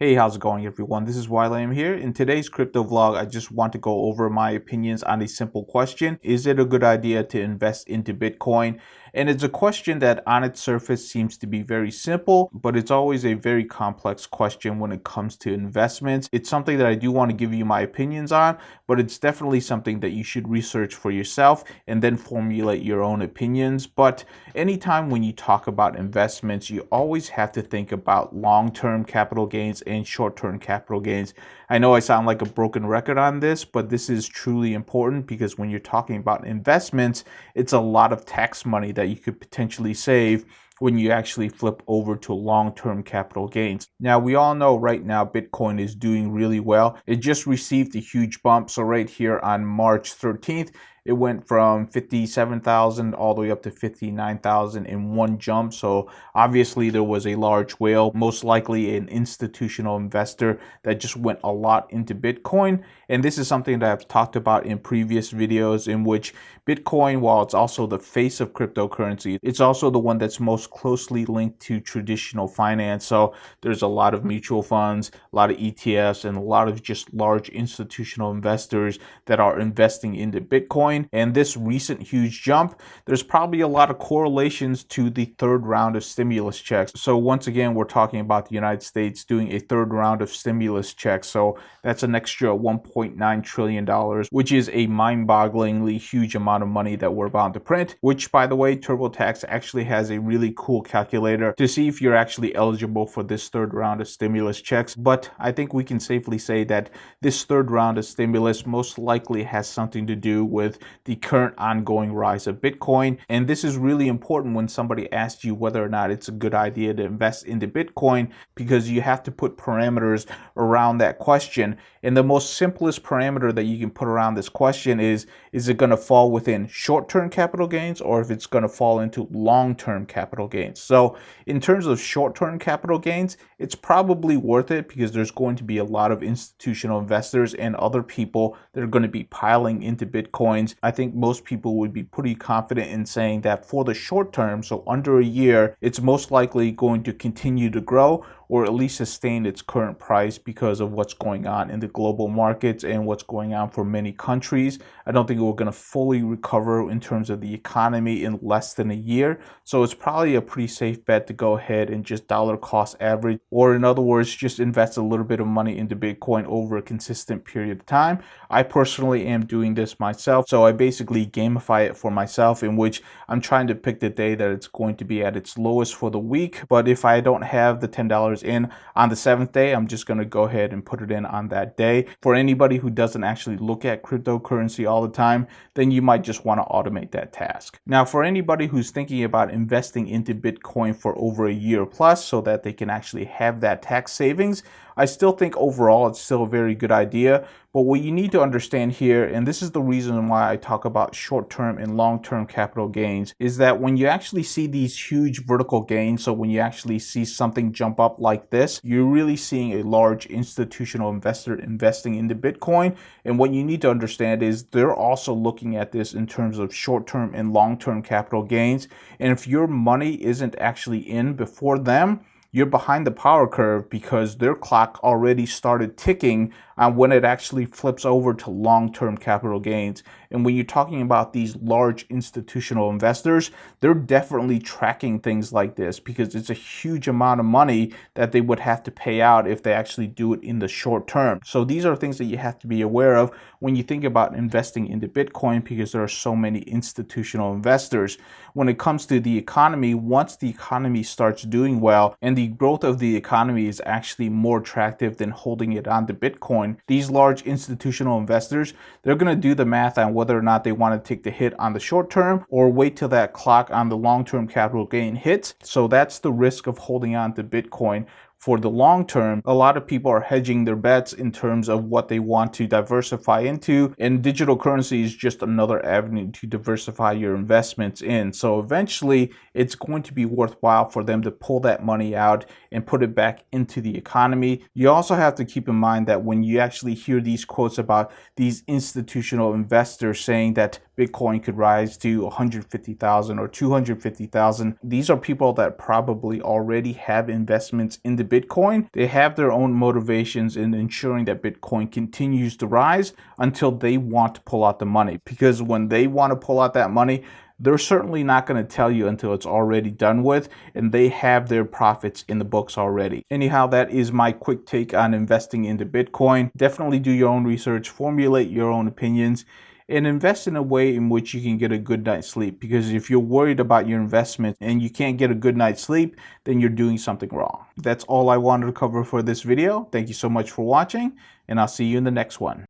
Hey, how's it going, everyone? This is YLAM here. In today's crypto vlog, I just want to go over my opinions on a simple question. Is it a good idea to invest into Bitcoin? And it's a question that on its surface seems to be very simple, but it's always a very complex question when it comes to investments. It's something that I do want to give you my opinions on, but it's definitely something that you should research for yourself and then formulate your own opinions. But anytime when you talk about investments, you always have to think about long-term capital gains and short-term capital gains. I know I sound like a broken record on this, but this is truly important because when you're talking about investments, it's a lot of tax money that you could potentially save when you actually flip over to long-term capital gains. Now, we all know right now Bitcoin is doing really well. It just received a huge bump. So right here on March 13th, it went from 57,000 all the way up to 59,000 in one jump. So obviously there was a large whale, most likely an institutional investor that just went a lot into Bitcoin. And this is something that I've talked about in previous videos, in which Bitcoin, while it's also the face of cryptocurrency, it's also the one that's most closely linked to traditional finance. So there's a lot of mutual funds, a lot of ETFs, and a lot of just large institutional investors that are investing into Bitcoin. And this recent huge jump, there's probably a lot of correlations to the third round of stimulus checks. So once again, we're talking about the United States doing a third round of stimulus checks. So that's an extra $1.9 trillion, which is a mind-bogglingly huge amount of money that we're about to print, which, by the way, TurboTax actually has a really cool calculator to see if you're actually eligible for this third round of stimulus checks. But I think we can safely say that this third round of stimulus most likely has something to do with the current ongoing rise of Bitcoin. And this is really important when somebody asks you whether or not it's a good idea to invest into Bitcoin, because you have to put parameters around that question. And the most simplest parameter that you can put around this question is it going to fall within short-term capital gains, or if it's going to fall into long-term capital gains? So in terms of short-term capital gains, it's probably worth it because there's going to be a lot of institutional investors and other people that are going to be piling into Bitcoins. I think most people would be pretty confident in saying that for the short term, so under a year, it's most likely going to continue to grow, or at least sustain its current price because of what's going on in the global markets and what's going on for many countries. I don't think we're going to fully recover in terms of the economy in less than a year. So it's probably a pretty safe bet to go ahead and just dollar cost average, or in other words, just invest a little bit of money into Bitcoin over a consistent period of time. I personally am doing this myself. So I basically gamify it for myself, in which I'm trying to pick the day that it's going to be at its lowest for the week. But if I don't have the $10 in on the 7th day, I'm just going to go ahead and put it in on that day. For anybody who doesn't actually look at cryptocurrency all the time, then you might just want to automate that task. Now, for anybody who's thinking about investing into Bitcoin for over a year plus so that they can actually have that tax savings, I still think overall it's still a very good idea. But what you need to understand here, and this is the reason why I talk about short-term and long-term capital gains, is that when you actually see these huge vertical gains, so when you actually see something jump up like this, you're really seeing a large institutional investor investing into Bitcoin. And what you need to understand is they're also looking at this in terms of short-term and long-term capital gains. And if your money isn't actually in before them, you're behind the power curve, because their clock already started ticking on when it actually flips over to long-term capital gains. And when you're talking about these large institutional investors, they're definitely tracking things like this, because it's a huge amount of money that they would have to pay out if they actually do it in the short term. So these are things that you have to be aware of when you think about investing into Bitcoin, because there are so many institutional investors. When it comes to the economy, once the economy starts doing well and the growth of the economy is actually more attractive than holding it onto Bitcoin, these large institutional investors, they're going to do the math on whether or not they want to take the hit on the short term or wait till that clock on the long-term capital gain hits. So that's the risk of holding on to Bitcoin. For the long term, a lot of people are hedging their bets in terms of what they want to diversify into, and digital currency is just another avenue to diversify your investments in. So eventually, it's going to be worthwhile for them to pull that money out and put it back into the economy. You also have to keep in mind that when you actually hear these quotes about these institutional investors saying that Bitcoin could rise to 150,000 or 250,000, these are people that probably already have investments into Bitcoin, they have their own motivations in ensuring that Bitcoin continues to rise until they want to pull out the money. Because when they want to pull out that money, they're certainly not going to tell you until it's already done with, and they have their profits in the books already. Anyhow, that is my quick take on investing into Bitcoin. Definitely do your own research, formulate your own opinions, and invest in a way in which you can get a good night's sleep. Because if you're worried about your investment and you can't get a good night's sleep, then you're doing something wrong. That's all I wanted to cover for this video. Thank you so much for watching, and I'll see you in the next one.